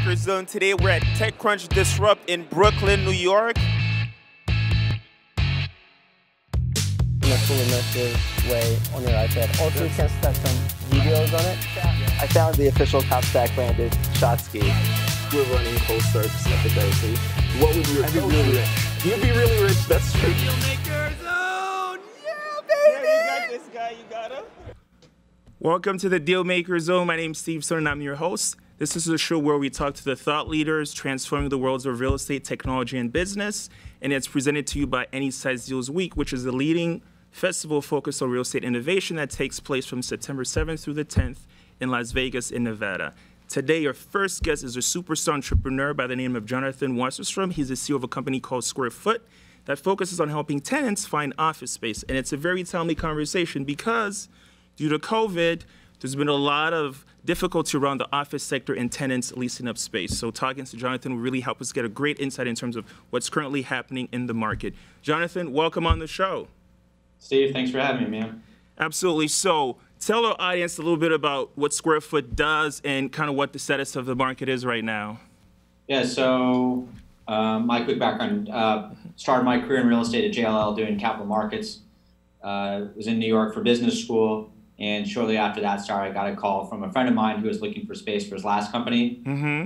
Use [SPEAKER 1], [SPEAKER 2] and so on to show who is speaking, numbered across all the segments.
[SPEAKER 1] Dealmaker Zone. Today we're at TechCrunch Disrupt in Brooklyn, New York.
[SPEAKER 2] In a full immersive way on your iPad. Also, you can start some videos on it. I found the official top stack branded shot ski.
[SPEAKER 3] We're running cold starts at the Dicey. What would your coach do? You'd be really rich, that's true.
[SPEAKER 1] Dealmaker Zone! Yeah, baby! Yeah, you got this guy, you got him. Welcome to the Dealmaker Zone. My name's Steve Stern and I'm your host. This is a show where we talk to the thought leaders transforming the worlds of real estate, technology, and business. And it's presented to you by AnySizeDeals Week, which is the leading festival focused on real estate innovation that takes place from September 7th through the 10th in Las Vegas in Nevada. Today, your first guest is a superstar entrepreneur by the name of Jonathan Wasserstrum. He's the CEO of a company called SquareFoot that focuses on helping tenants find office space. And it's a very timely conversation because due to COVID, there's been a lot of difficulty around the office sector and tenants leasing up space. So talking to Jonathan will really help us get a great insight in terms of what's currently happening in the market. Jonathan, welcome on the show.
[SPEAKER 4] Steve, thanks for having me, man.
[SPEAKER 1] Absolutely. So tell our audience a little bit about what SquareFoot does and kind of what the status of the market is right now.
[SPEAKER 4] Yeah, so my quick background, started my career in real estate at JLL doing capital markets. Was in New York for business school. And shortly after that I got a call from a friend of mine who was looking for space for his last company.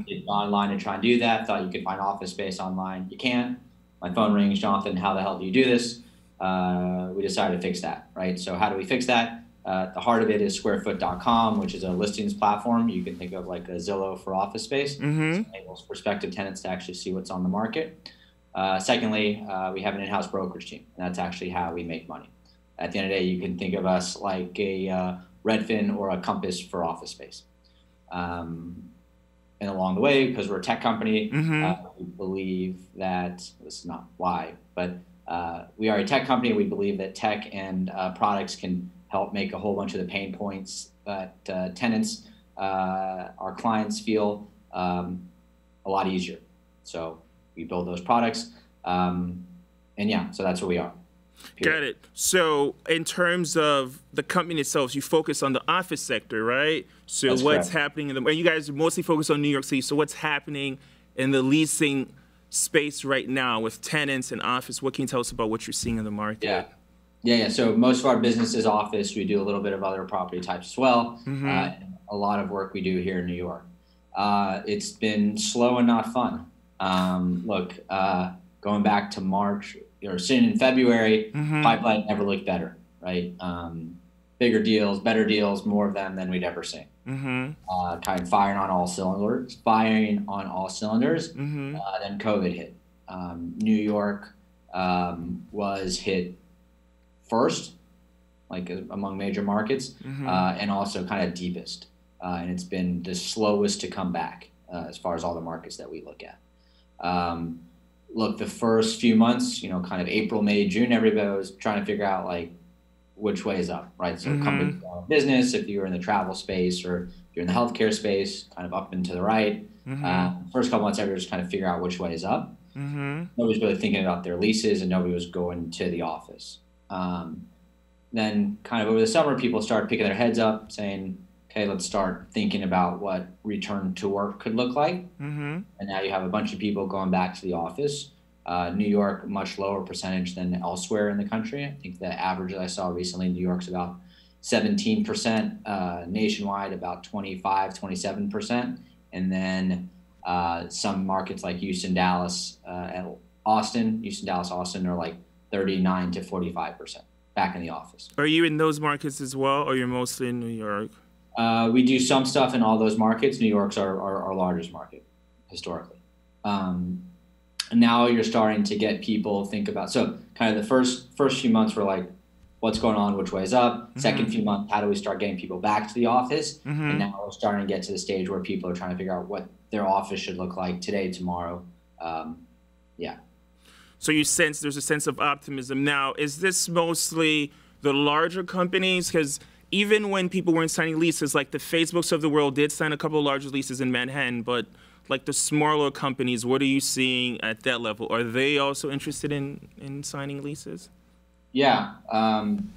[SPEAKER 4] Did online to try and do that. Thought you could find office space online. You can't. My phone rings, Jonathan, how the hell do you do this? We decided to fix that, right? So how do we fix that? The heart of it is SquareFoot.com, which is a listings platform. You can think of like a Zillow for office space. It enables prospective tenants to actually see what's on the market. Secondly, we have an in-house brokerage team, and that's actually how we make money. At the end of the day, you can think of us like a Redfin or a Compass for office space. And along the way, because we're a tech company, we believe that, this is not why, but we are a tech company. We believe that tech and products can help make a whole bunch of the pain points that tenants, our clients feel a lot easier. So we build those products. And yeah, so that's what we are. Period.
[SPEAKER 1] Got it. So in terms of the company itself, you focus on the office sector, right? So
[SPEAKER 4] That's
[SPEAKER 1] what's
[SPEAKER 4] correct.
[SPEAKER 1] happening in the, and you guys are mostly focused on New York City. So what's happening in the leasing space right now with tenants and office? What can you tell us about what you're seeing in the market?
[SPEAKER 4] Yeah. So most of our business is office. We do a little bit of other property types as well. A lot of work we do here in New York. It's been slow and not fun. Look, going back to March, or soon in February, pipeline never looked better, right? Bigger deals, better deals, more of them than we'd ever seen. Kind of firing on all cylinders. Then COVID hit. New York was hit first, like among major markets, and also kind of deepest. And it's been the slowest to come back as far as all the markets that we look at. Look, the first few months, kind of April, May, June, everybody was trying to figure out like which way is up, right? So companies business, if you're in the travel space or you're in the healthcare space, kind of up and to the right. First couple months, everybody was kind of figure out which way is up. Nobody's really thinking about their leases and nobody was going to the office. Then kind of over the summer, people started picking their heads up saying, okay, let's start thinking about what return to work could look like. And now you have a bunch of people going back to the office. New York, much lower percentage than elsewhere in the country. I think the average that I saw recently in New York's about 17%, nationwide about 25, 27%. And then some markets like Houston, Dallas, and Austin, Austin are like 39 to 45% back in the office.
[SPEAKER 1] Are you in those markets as well, or you're mostly in New York?
[SPEAKER 4] We do some stuff in all those markets. New York's our largest market historically. Now you're starting to get people think about, so kind of the first few months were like, what's going on, which way is up? Second few months, how do we start getting people back to the office? And now we're starting to get to the stage where people are trying to figure out what their office should look like today, tomorrow.
[SPEAKER 1] So you sense there's a sense of optimism. Now, is this mostly the larger companies? Because even when people weren't signing leases, like the Facebooks of the world did sign a couple of larger leases in Manhattan, but like the smaller companies, what are you seeing at that level? Are they also interested in signing leases?
[SPEAKER 4] Yeah,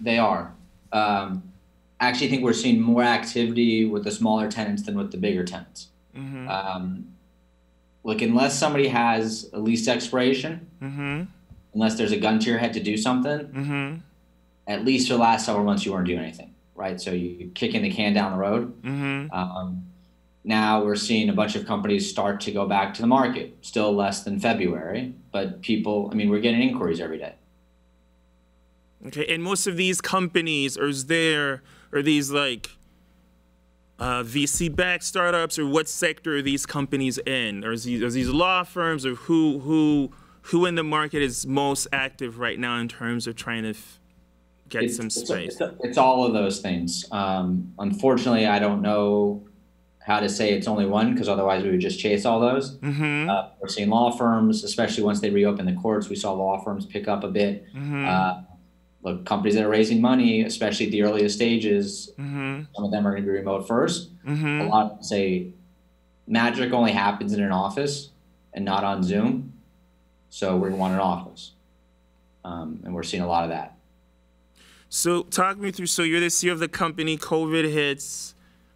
[SPEAKER 4] they are. I actually think we're seeing more activity with the smaller tenants than with the bigger tenants. look, unless somebody has a lease expiration, unless there's a gun to your head to do something, at least for the last several months you weren't doing anything, right? So you're kicking the can down the road. Now we're seeing a bunch of companies start to go back to the market. Still less than February, but people, I mean, we're getting inquiries every day.
[SPEAKER 1] Okay, and most of these companies, are these like VC-backed startups, or what sector are these companies in? Or are these law firms, or who in the market is most active right now in terms of trying to get some space?
[SPEAKER 4] It's all of those things. Unfortunately, I don't know how to say it's only one, because otherwise we would just chase all those. We're seeing law firms, especially once they reopen the courts, we saw law firms pick up a bit. Look, companies that are raising money, especially at the earliest stages, some of them are going to be remote first. A lot of them say magic only happens in an office and not on Zoom, so we want an office. And we're seeing a lot of that.
[SPEAKER 1] So talk me through, so you're the CEO of the company, COVID hits,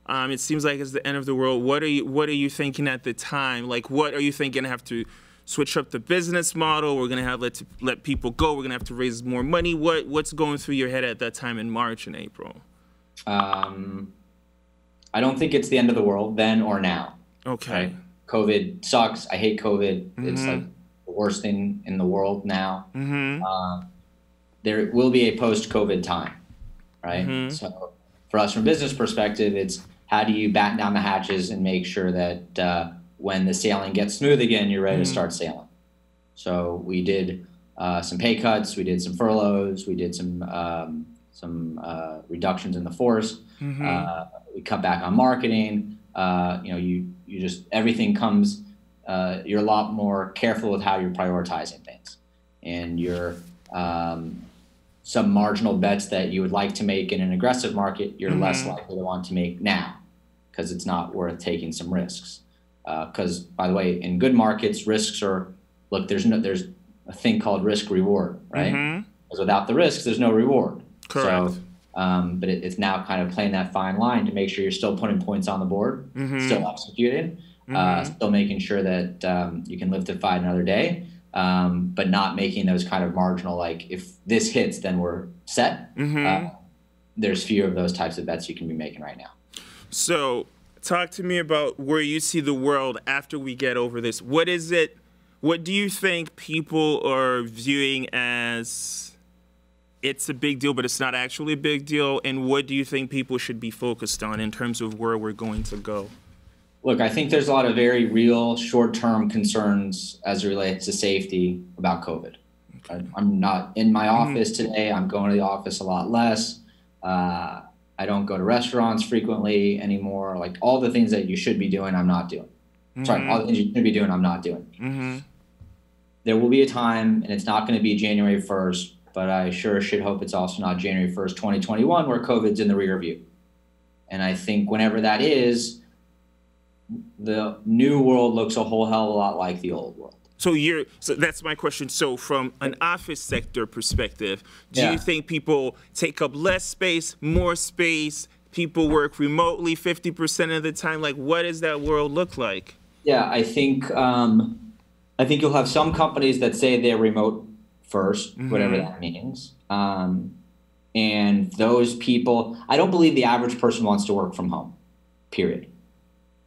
[SPEAKER 1] it seems like it's the end of the world. What are you thinking at the time? Like, what are you thinking? Have to switch up the business model? We're gonna have let people go. We're gonna have to raise more money. What's going through your head at that time in March and April?
[SPEAKER 4] I don't think it's the end of the world then or now.
[SPEAKER 1] Okay.
[SPEAKER 4] Right? COVID sucks. I hate COVID. It's like the worst thing in the world now. There will be a post-COVID time, right? So for us, from a business perspective, it's how do you batten down the hatches and make sure that when the sailing gets smooth again, you're ready to start sailing. So we did some pay cuts, we did some furloughs, we did some reductions in the force. We cut back on marketing. You just, everything comes. You're a lot more careful with how you're prioritizing things, and you're some marginal bets that you would like to make in an aggressive market, you're less likely to want to make now, because it's not worth taking some risks. Because, by the way, in good markets, risks are, look, there's a thing called risk reward, right? Because without the risks, there's no reward.
[SPEAKER 1] Correct.
[SPEAKER 4] So, but it's now kind of playing that fine line to make sure you're still putting points on the board, still executing, still making sure that you can live to fight another day, but not making those kind of marginal, like, if this hits, then we're set. There's fewer of those types of bets you can be making right now.
[SPEAKER 1] So talk to me about where you see the world after we get over this. What is it? What do you think people are viewing as it's a big deal, but it's not actually a big deal? And what do you think people should be focused on in terms of where we're going to go?
[SPEAKER 4] Look, I think there's a lot of very real short-term concerns as it relates to safety about COVID. I'm not in my office today. I'm going to the office a lot less. I don't go to restaurants frequently anymore. Like, all the things that you should be doing, I'm not doing. Sorry, all the things you should be doing, I'm not doing. There will be a time, and it's not going to be January 1st, but I sure should hope it's also not January 1st, 2021, where COVID's in the rear view. And I think whenever that is, the new world looks a whole hell of a lot like the old world.
[SPEAKER 1] So that's my question. So from an office sector perspective, do you think people take up less space, more space, people work remotely 50% of the time? Like, what does that world look like? Yeah, I think you'll have some companies that say they're remote first, whatever that means. And those people, I don't believe the average person wants to work from home, period.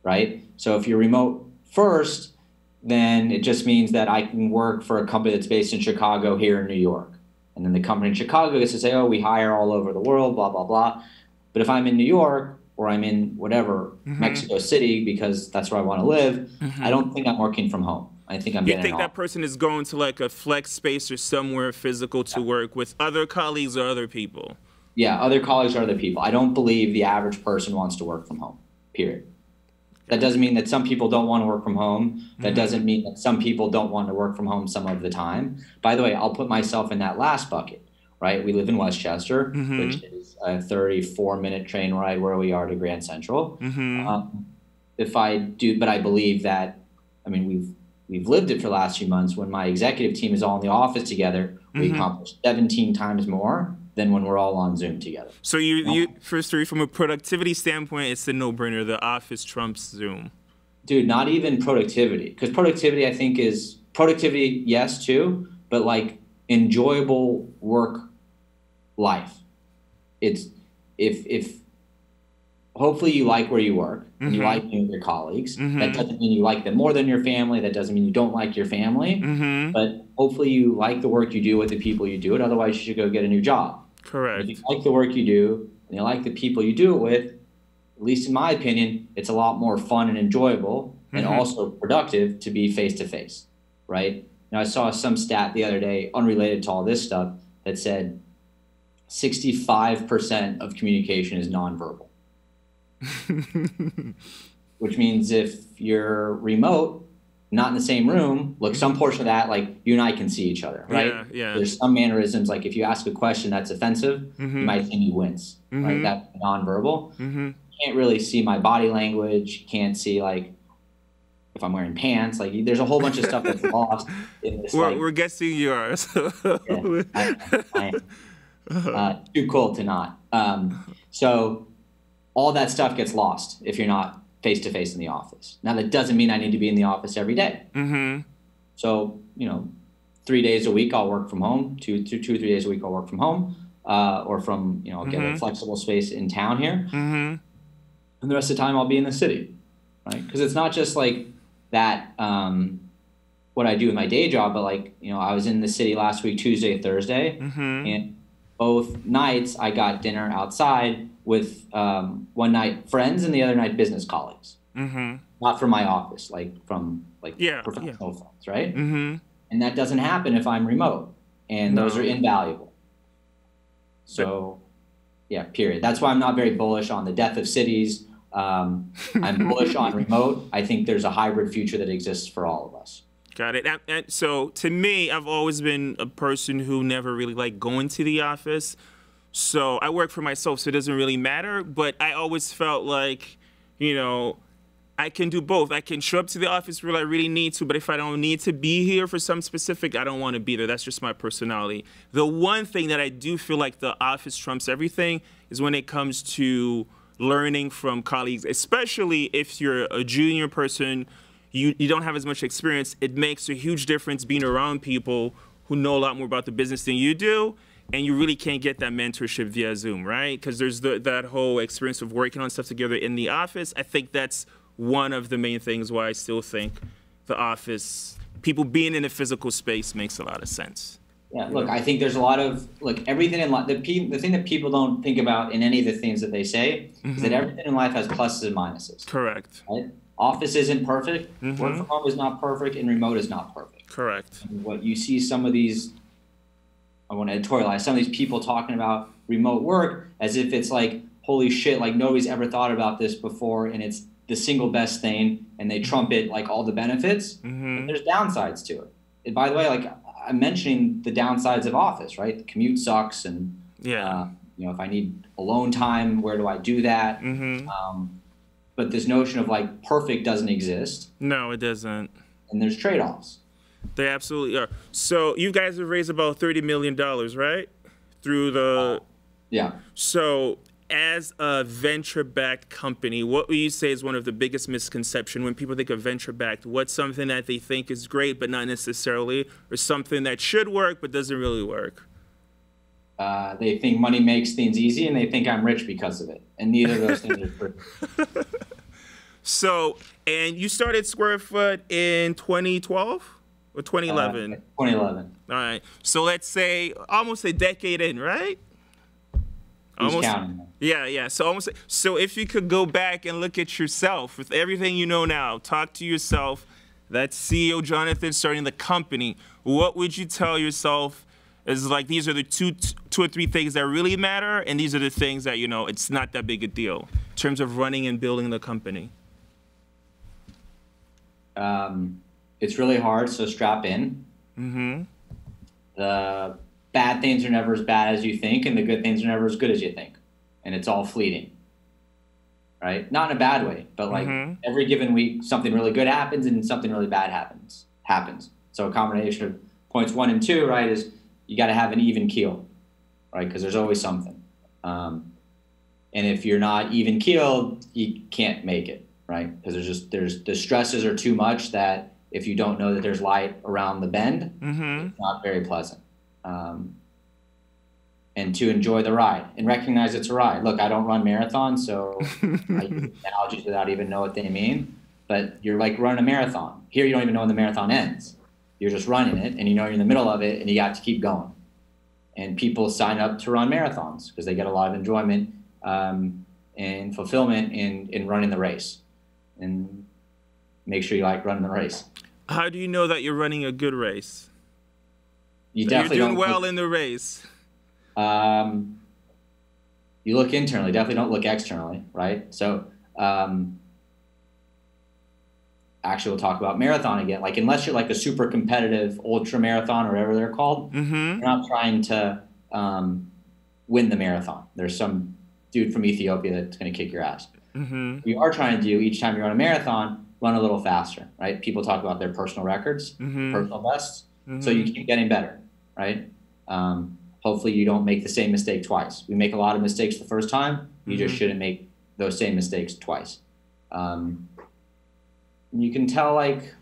[SPEAKER 1] Right? So if you're remote first, then it just means that I can work for a company that's based in Chicago here in New York. And then the company in Chicago gets to say, oh, we hire all over the world, blah, blah, blah. But if I'm in New York, or I'm in whatever, Mexico City, because that's where I want to live, I don't think I'm working from home. I think I'm getting You think that person is going to like a flex space or somewhere physical to work with other colleagues or other people?
[SPEAKER 4] Yeah, other colleagues or other people. I don't believe the average person wants to work from home, period. That doesn't mean that some people don't want to work from home. That doesn't mean that some people don't want to work from home some of the time. By the way, I'll put myself in that last bucket, right? We live in Westchester, which is a 34-minute train ride where we are to Grand Central. But I believe that, I mean, we've lived it for the last few months. When my executive team is all in the office together, we accomplish 17 times more than when we're all on Zoom together.
[SPEAKER 1] So you first, from a productivity standpoint, it's a no-brainer. The office trumps Zoom.
[SPEAKER 4] Dude, not even productivity. Because productivity, I think, is productivity, yes, too, but like enjoyable work life. It's if hopefully you like where you work and you like being with your colleagues. That doesn't mean you like them more than your family. That doesn't mean you don't like your family. But hopefully you like the work you do with the people you do it. Otherwise, you should go get a new job.
[SPEAKER 1] Correct.
[SPEAKER 4] And if you like the work you do and you like the people you do it with, at least in my opinion, it's a lot more fun and enjoyable and also productive to be face-to-face, right? Now, I saw some stat the other day, unrelated to all this stuff, that said 65% of communication is nonverbal. Which means if you're remote, not in the same room, look, some portion of that, like you and I can see each other, right?
[SPEAKER 1] Yeah.
[SPEAKER 4] There's some mannerisms, like if you ask a question that's offensive, you might see me wince, right? That's nonverbal. You can't really see my body language. You can't see like if I'm wearing pants. Like there's a whole bunch of stuff that's lost in this.
[SPEAKER 1] We're guessing you are. So.
[SPEAKER 4] Yeah, I am. Too cold to not. So all that stuff gets lost if you're not face-to-face in the office. Now, that doesn't mean I need to be in the office every day. So, 3 days a week I'll work from home, two or 3 days a week I'll work from home, or from, get a flexible space in town here. And the rest of the time I'll be in the city, right? Because it's not just like that, what I do with my day job, but like, I was in the city last week, Tuesday, Thursday, and both nights I got dinner outside with one night friends and the other night business colleagues. Not from my office, like from professional friends, right? And that doesn't happen if I'm remote, and those are invaluable. So, yeah, period. That's why I'm not very bullish on the death of cities. I'm bullish on remote. I think there's a hybrid future that exists for all of us.
[SPEAKER 1] Got it. And so to me, I've always been a person who never really liked going to the office. So I work for myself, so it doesn't really matter. But I always felt like, I can do both. I can show up to the office where I really need to, but if I don't need to be here for some specific, I don't want to be there. That's just my personality. The one thing that I do feel like the office trumps everything is when it comes to learning from colleagues, especially if you're a junior person, you don't have as much experience. It makes a huge difference being around people who know a lot more about the business than you do, and you really can't get that mentorship via Zoom, right? Because there's that whole experience of working on stuff together in the office. I think that's one of the main things why I still think the office, people being in a physical space makes a lot of sense.
[SPEAKER 4] Yeah, look, I think there's a lot of, everything in life, the thing that people don't think about in any of the things that they say is that everything in life has pluses and minuses.
[SPEAKER 1] Correct.
[SPEAKER 4] Right? Office isn't perfect, work from home is not perfect, and remote is not perfect.
[SPEAKER 1] Correct.
[SPEAKER 4] And what you see some of these, I want to editorialize, some of these people talking about remote work as if it's like, holy shit, like nobody's ever thought about this before, and it's the single best thing, and they trumpet like all the benefits. But there's downsides to it. And by the way, like I'm mentioning the downsides of office, right? The commute sucks, and if I need alone time, where do I do that? But this notion of like perfect doesn't exist.
[SPEAKER 1] No, it doesn't.
[SPEAKER 4] And there's trade-offs.
[SPEAKER 1] They absolutely are. So you guys have raised about $30 million, right? Through the
[SPEAKER 4] yeah.
[SPEAKER 1] So as a venture-backed company, what would you say is one of the biggest misconceptions when people think of venture-backed? What's something that they think is great but not necessarily, or something that should work but doesn't really work?
[SPEAKER 4] They think money makes things easy, and they think I'm rich because of it. And neither of those things are true.
[SPEAKER 1] So, and you started SquareFoot in 2012 or 2011?
[SPEAKER 4] 2011.
[SPEAKER 1] All right. So let's say almost a decade in, right?
[SPEAKER 4] Who's counting?
[SPEAKER 1] Yeah. So if you could go back and look at yourself with everything you know now, talk to yourself, that CEO Jonathan starting the company, what would you tell yourself is like, these are the two or three things that really matter, and these are the things that, it's not that big a deal in terms of running and building the company?
[SPEAKER 4] It's really hard, so strap in. The bad things are never as bad as you think, and the good things are never as good as you think. And it's all fleeting, right? Not in a bad way, but like every given week, something really good happens and something really bad happens. So a combination of points 1 and 2, right, is you got to have an even keel, right? Because there's always something. And if you're not even keeled, you can't make it. right? Because the stresses are too much that if you don't know that there's light around the bend, it's not very pleasant. And to enjoy the ride and recognize it's a ride. Look, I don't run marathons, so I use analogies without even know what they mean. But you're like running a marathon. Here, you don't even know when the marathon ends. You're just running it, and you know you're in the middle of it, and you got to keep going. And people sign up to run marathons because they get a lot of enjoyment and fulfillment in running the race. And make sure you like running the race.
[SPEAKER 1] How do you know that you're running a good race?
[SPEAKER 4] You're doing
[SPEAKER 1] well in the race.
[SPEAKER 4] You look internally, definitely don't look externally, right? So actually we'll talk about marathon again. Like unless you're like a super competitive ultra marathon or whatever they're called, you're not trying to win the marathon. There's some dude from Ethiopia that's going to kick your ass. You are trying to do each time you run a marathon, run a little faster, right? People talk about their personal records, personal bests. So you keep getting better, right? Hopefully you don't make the same mistake twice. We make a lot of mistakes the first time. You just shouldn't make those same mistakes twice. You can tell, like,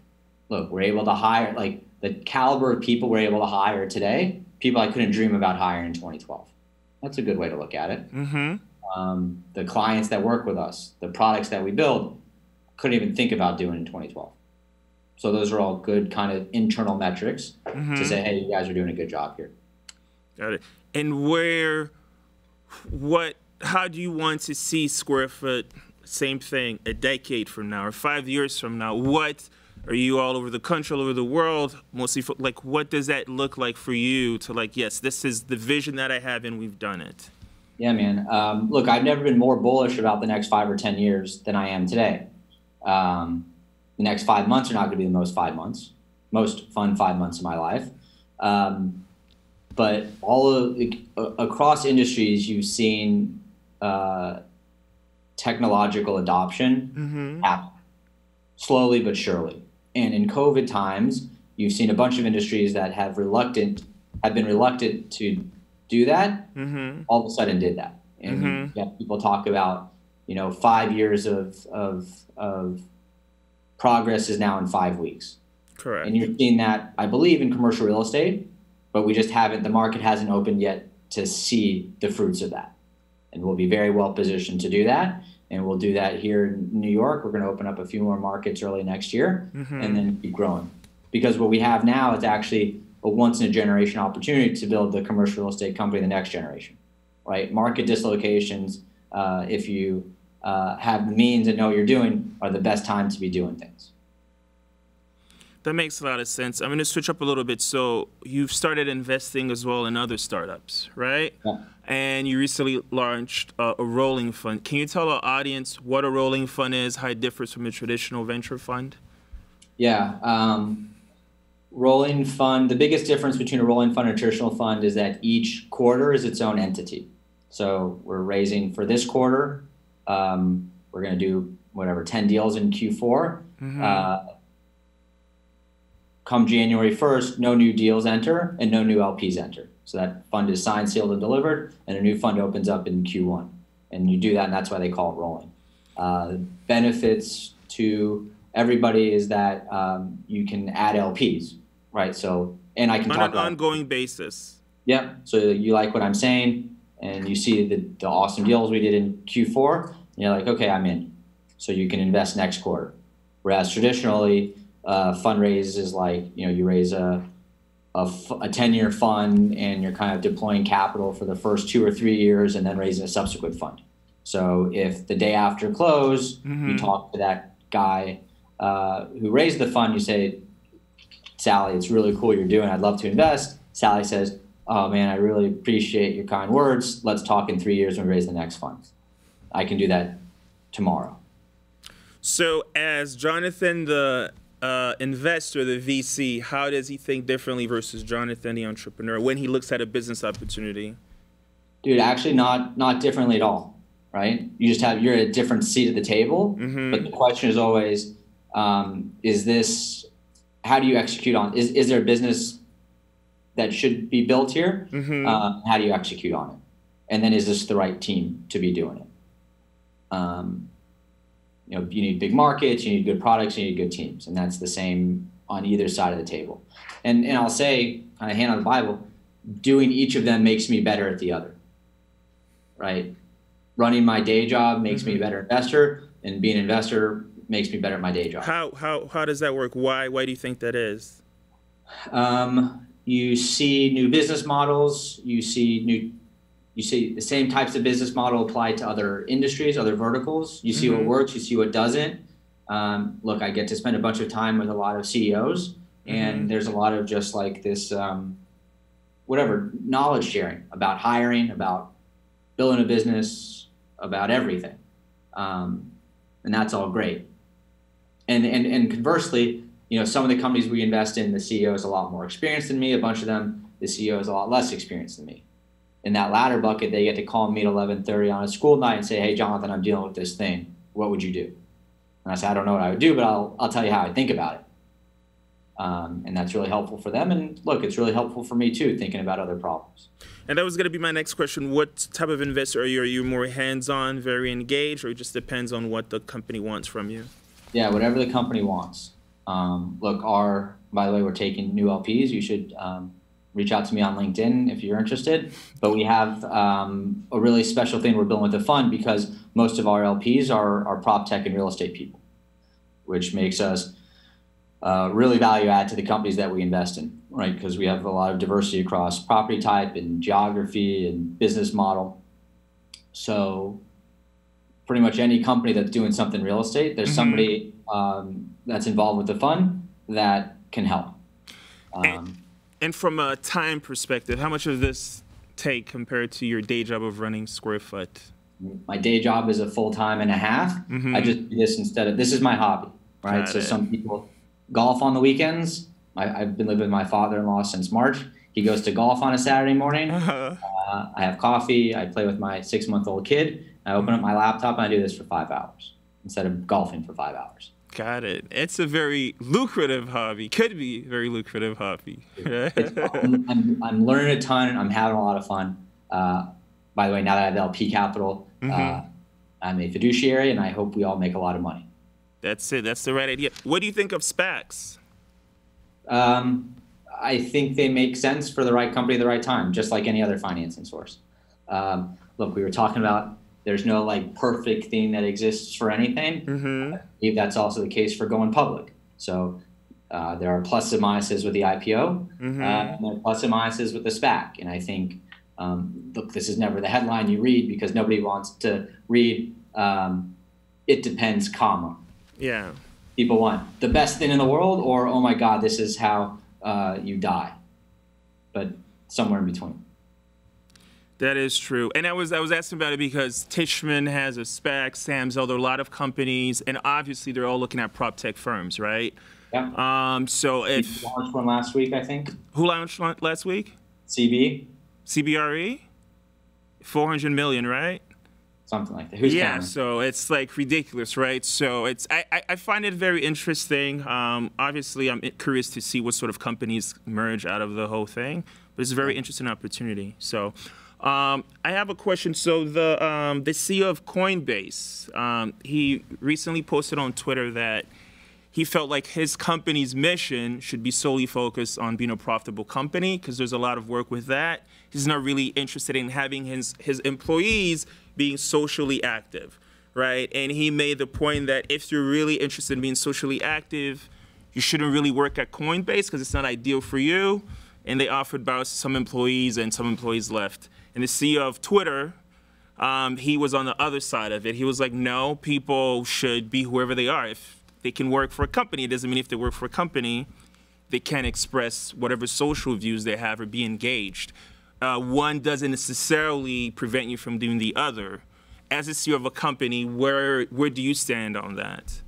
[SPEAKER 4] look, we're able to hire, like, the caliber of people we're able to hire today, people I couldn't dream about hiring in 2012. That's a good way to look at it. The clients that work with us, the products that we build, couldn't even think about doing in 2012. So those are all good kind of internal metrics to say, hey, you guys are doing a good job here.
[SPEAKER 1] Got it. And how do you want to see SquareFoot, same thing, a decade from now or 5 years from now? What are you all over the country, all over the world, mostly like, what does that look like for you to like, yes, this is the vision that I have and we've done it?
[SPEAKER 4] Yeah, man. Look, I've never been more bullish about the next 5 or 10 years than I am today. The next 5 months are not going to be the most fun 5 months of my life. But across industries, you've seen technological adoption happen slowly but surely. And in COVID times, you've seen a bunch of industries that have been reluctant to do that. All of a sudden, did that. And people talk about 5 years of progress is now in 5 weeks.
[SPEAKER 1] Correct.
[SPEAKER 4] And you're seeing that, I believe, in commercial real estate. But we just the market hasn't opened yet to see the fruits of that. And we'll be very well positioned to do that. And we'll do that here in New York. We're going to open up a few more markets early next year and then keep growing. Because what we have now is actually a once in a generation opportunity to build the commercial real estate company the next generation, right? Market dislocations, if you have the means and know what you're doing, are the best time to be doing things.
[SPEAKER 1] That makes a lot of sense. I'm going to switch up a little bit. So you've started investing as well in other startups, right?
[SPEAKER 4] Yeah.
[SPEAKER 1] And you recently launched a rolling fund. Can you tell our audience what a rolling fund is, how it differs from a traditional venture fund?
[SPEAKER 4] Yeah. Rolling fund, the biggest difference between a rolling fund and a traditional fund is that each quarter is its own entity. So we're raising for this quarter. We're going to do 10 deals in Q4. Come January 1st, no new deals enter and no new LPs enter. So that fund is signed, sealed, and delivered, and a new fund opens up in Q1. And you do that, and that's why they call it rolling. Benefits to everybody is that you can add LPs, right? So, and I can talk about
[SPEAKER 1] on an ongoing basis.
[SPEAKER 4] Yeah. So you like what I'm saying, and you see the awesome deals we did in Q4, and you're like, okay, I'm in. So you can invest next quarter. Whereas traditionally, fundraise is like, you raise a 10-year fund and you're kind of deploying capital for the first 2 or 3 years and then raising a subsequent fund. So if the day after close, you talk to that guy who raised the fund, you say, Sally, it's really cool you're doing. I'd love to invest. Sally says, oh man, I really appreciate your kind words. Let's talk in 3 years when we raise the next fund. I can do that tomorrow.
[SPEAKER 1] So as Jonathan, the investor, the VC, how does he think differently versus Jonathan, the entrepreneur, when he looks at a business opportunity?
[SPEAKER 4] Dude, actually not differently at all, right? You're at a different seat at the table, but the question is always, how do you execute on, is there a business that should be built here? How do you execute on it? And then is this the right team to be doing it? You know, you need big markets, you need good products, you need good teams, and that's the same on either side of the table. And I'll say, kind of hand on the Bible, doing each of them makes me better at the other, right? Running my day job makes me a better investor, and being an investor makes me better at my day job.
[SPEAKER 1] How does that work? Why do you think that is?
[SPEAKER 4] You see new business models, you see the same types of business model applied to other industries, other verticals. You see what works, you see what doesn't. Look, I get to spend a bunch of time with a lot of CEOs, and there's a lot of just like this, knowledge sharing about hiring, about building a business, about everything. And that's all great. And conversely, you know, some of the companies we invest in, the CEO is a lot more experienced than me. A bunch of them, the CEO is a lot less experienced than me. In that latter bucket, they get to call me at 11:30 on a school night and say, "Hey, Jonathan, I'm dealing with this thing. What would you do?" And I say, "I don't know what I would do, but I'll tell you how I think about it." And that's really helpful for them. And look, it's really helpful for me too, thinking about other problems.
[SPEAKER 1] And that was going to be my next question. What type of investor are you? Are you more hands-on, very engaged, or it just depends on what the company wants from you?
[SPEAKER 4] Yeah, whatever the company wants. Look, by the way, we're taking new LPs. You should reach out to me on LinkedIn if you're interested. But we have a really special thing we're building with the fund because most of our LPs are prop tech and real estate people, which makes us really value add to the companies that we invest in, right? Because we have a lot of diversity across property type and geography and business model. So pretty much any company that's doing something real estate, there's somebody that's involved with the fund that can help.
[SPEAKER 1] And from a time perspective, how much of this take compared to your day job of running SquareFoot?
[SPEAKER 4] My day job is a full-time and a half. I just do this this is my hobby, right? So some people golf on the weekends. I've been living with my father-in-law since March. He goes to golf on a Saturday morning. I have coffee. I play with my 6-month-old kid. I open up my laptop and I do this for 5 hours instead of golfing for 5 hours.
[SPEAKER 1] Got it. It's a very lucrative hobby. Could be a very lucrative hobby.
[SPEAKER 4] I'm learning a ton. I'm having a lot of fun. By the way, now that I have LP capital, I'm a fiduciary, and I hope we all make a lot of money.
[SPEAKER 1] That's it. That's the right idea. What do you think of SPACs?
[SPEAKER 4] I think they make sense for the right company at the right time, just like any other financing source. Look, we were talking about there's no like perfect thing that exists for anything. I believe that's also the case for going public. So there are pluses and minuses with the IPO, and there are pluses and minuses with the SPAC. And I think, look, this is never the headline you read because nobody wants to read, it depends, comma.
[SPEAKER 1] Yeah.
[SPEAKER 4] People want the best thing in the world or, oh my God, this is how you die. But somewhere in between.
[SPEAKER 1] That is true. And I was asking about it because Tishman has a SPAC, Sam's Elder, a lot of companies, and obviously they're all looking at prop tech firms, right?
[SPEAKER 4] Yeah.
[SPEAKER 1] So if
[SPEAKER 4] we launched one last week, I think.
[SPEAKER 1] Who launched one last week? CBRE? 400 million, right?
[SPEAKER 4] Something like that. Who's counting?
[SPEAKER 1] So it's like ridiculous, right? So it's I find it very interesting. Obviously, I'm curious to see what sort of companies merge out of the whole thing, but it's a very interesting opportunity. So I have a question. So the CEO of Coinbase, he recently posted on Twitter that he felt like his company's mission should be solely focused on being a profitable company because there's a lot of work with that. He's not really interested in having his employees being socially active, right? And he made the point that if you're really interested in being socially active, you shouldn't really work at Coinbase because it's not ideal for you. And they offered buyouts to some employees, and some employees left. And the CEO of Twitter, he was on the other side of it. He was like, no, people should be whoever they are. If they can work for a company, it doesn't mean if they work for a company, they can't express whatever social views they have or be engaged. One doesn't necessarily prevent you from doing the other. As a CEO of a company, where do you stand on that?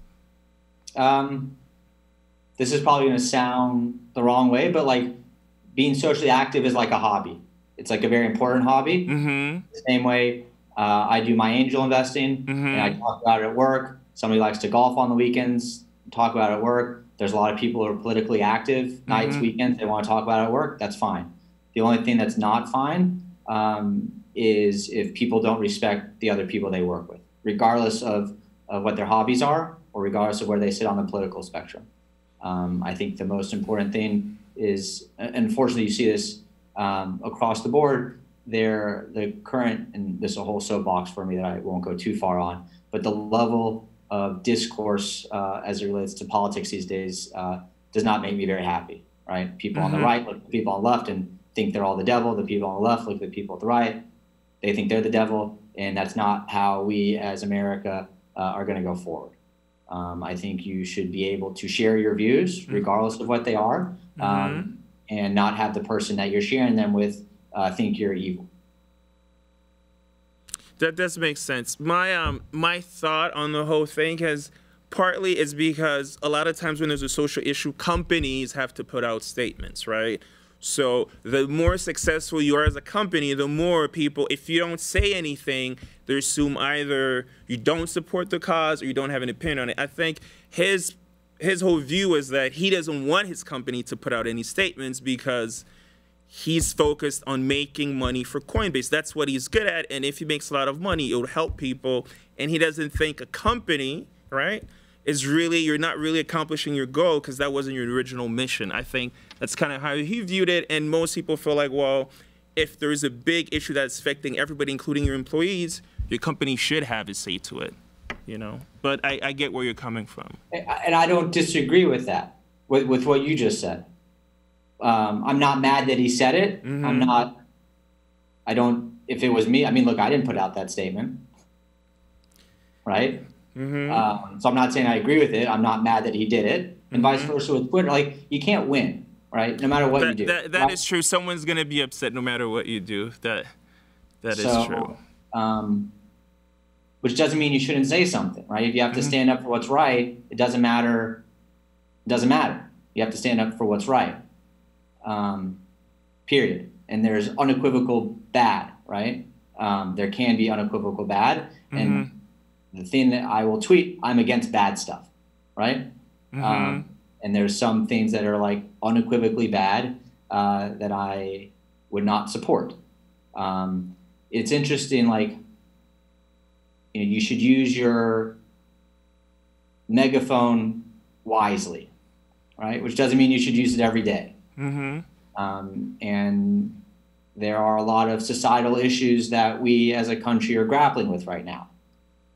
[SPEAKER 4] This is probably going to sound the wrong way, but like being socially active is like a hobby. It's like a very important hobby. The same way I do my angel investing, and I talk about it at work. Somebody likes to golf on the weekends, talk about it at work. There's a lot of people who are politically active nights, weekends. They want to talk about it at work. That's fine. The only thing that's not fine is if people don't respect the other people they work with, regardless of of what their hobbies are, or regardless of where they sit on the political spectrum. I think the most important thing is, and unfortunately you see this across the board, the current, and this is a whole soapbox for me that I won't go too far on, but the level of discourse as it relates to politics these days does not make me very happy, right? People on the right look at the people on the left and think they're all the devil. The people on the left look at the people at the right. They think they're the devil, and that's not how we as America are going to go forward. I think you should be able to share your views, regardless of what they are, and not have the person that you're sharing them with think you're evil.
[SPEAKER 1] That does make sense. My thought on the whole thing partly is because a lot of times when there's a social issue, companies have to put out statements, right? So the more successful you are as a company, the more people, if you don't say anything, they assume either you don't support the cause or you don't have an opinion on it. I think his whole view is that he doesn't want his company to put out any statements because he's focused on making money for Coinbase. That's what he's good at, and if he makes a lot of money, it will help people. And he doesn't think a company, right, you're not really accomplishing your goal because that wasn't your original mission. I think that's kind of how he viewed it, and most people feel like, well, if there's a big issue that's affecting everybody, including your employees, your company should have a say to it, you know? But I get where you're coming from.
[SPEAKER 4] And I don't disagree with that, with what you just said. I'm not mad that he said it. If it was me, I mean, look, I didn't put out that statement, right? So I'm not saying I agree with it. I'm not mad that he did it, and vice versa with Twitter. Like, you can't win, right? No matter what you do.
[SPEAKER 1] That is true. Someone's going to be upset no matter what you do. That is true.
[SPEAKER 4] Which doesn't mean you shouldn't say something, right? If you have to stand up for what's right, it doesn't matter. It doesn't matter. You have to stand up for what's right. Period. And there's unequivocal bad, right? There can be unequivocal bad, and the thing that I will tweet, I'm against bad stuff, right? And there's some things that are like unequivocally bad that I would not support. It's interesting, like, you know, you should use your megaphone wisely, right? Which doesn't mean you should use it every day. And there are a lot of societal issues that we as a country are grappling with right now.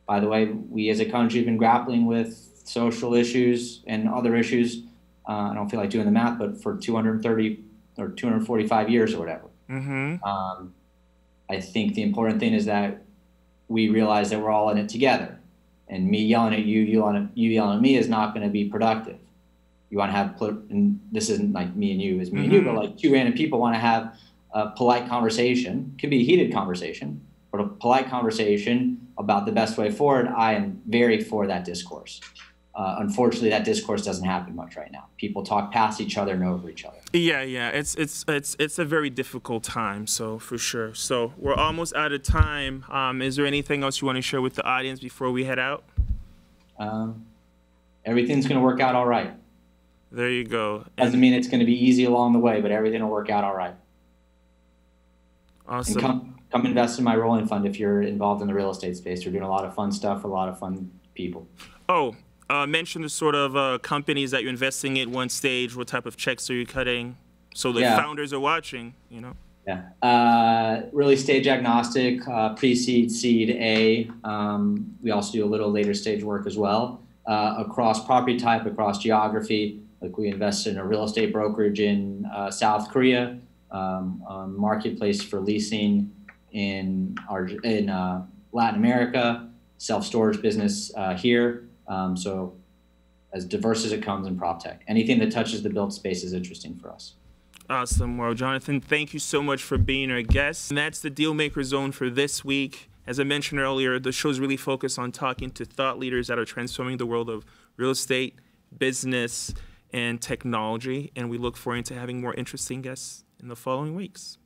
[SPEAKER 4] By the way, we as a country have been grappling with social issues and other issues. I don't feel like doing the math, but for 230 or 245 years or whatever. I think the important thing is that we realize that we're all in it together. And me yelling at you, you yelling at me is not going to be productive. You want to have, and this isn't like me and you, it's me and you, but like two random people want to have a polite conversation. It could be a heated conversation, but a polite conversation about the best way forward. I am very for that discourse. Unfortunately, that discourse doesn't happen much right now. People talk past each other and over each other.
[SPEAKER 1] Yeah. It's a very difficult time, so for sure. So we're almost out of time. Is there anything else you want to share with the audience before we head out?
[SPEAKER 4] Everything's going to work out all right.
[SPEAKER 1] There you go.
[SPEAKER 4] Doesn't mean it's going to be easy along the way, but everything will work out all right.
[SPEAKER 1] Awesome.
[SPEAKER 4] And come invest in my rolling fund if you're involved in the real estate space. We're doing a lot of fun stuff for a lot of fun people.
[SPEAKER 1] Oh, mention the sort of companies that you're investing in one stage. What type of checks are you cutting? So the founders are watching, you know.
[SPEAKER 4] Yeah. Really stage agnostic, pre-seed, seed, A. We also do a little later stage work as well. Across property type, across geography. Like we invested in a real estate brokerage in South Korea, marketplace for leasing in Latin America, self-storage business here. So as diverse as it comes in prop tech. Anything that touches the built space is interesting for us.
[SPEAKER 1] Awesome. Well, Jonathan, thank you so much for being our guest. And that's the Dealmaker Zone for this week. As I mentioned earlier, the show's really focused on talking to thought leaders that are transforming the world of real estate, business, and technology. And we look forward to having more interesting guests in the following weeks.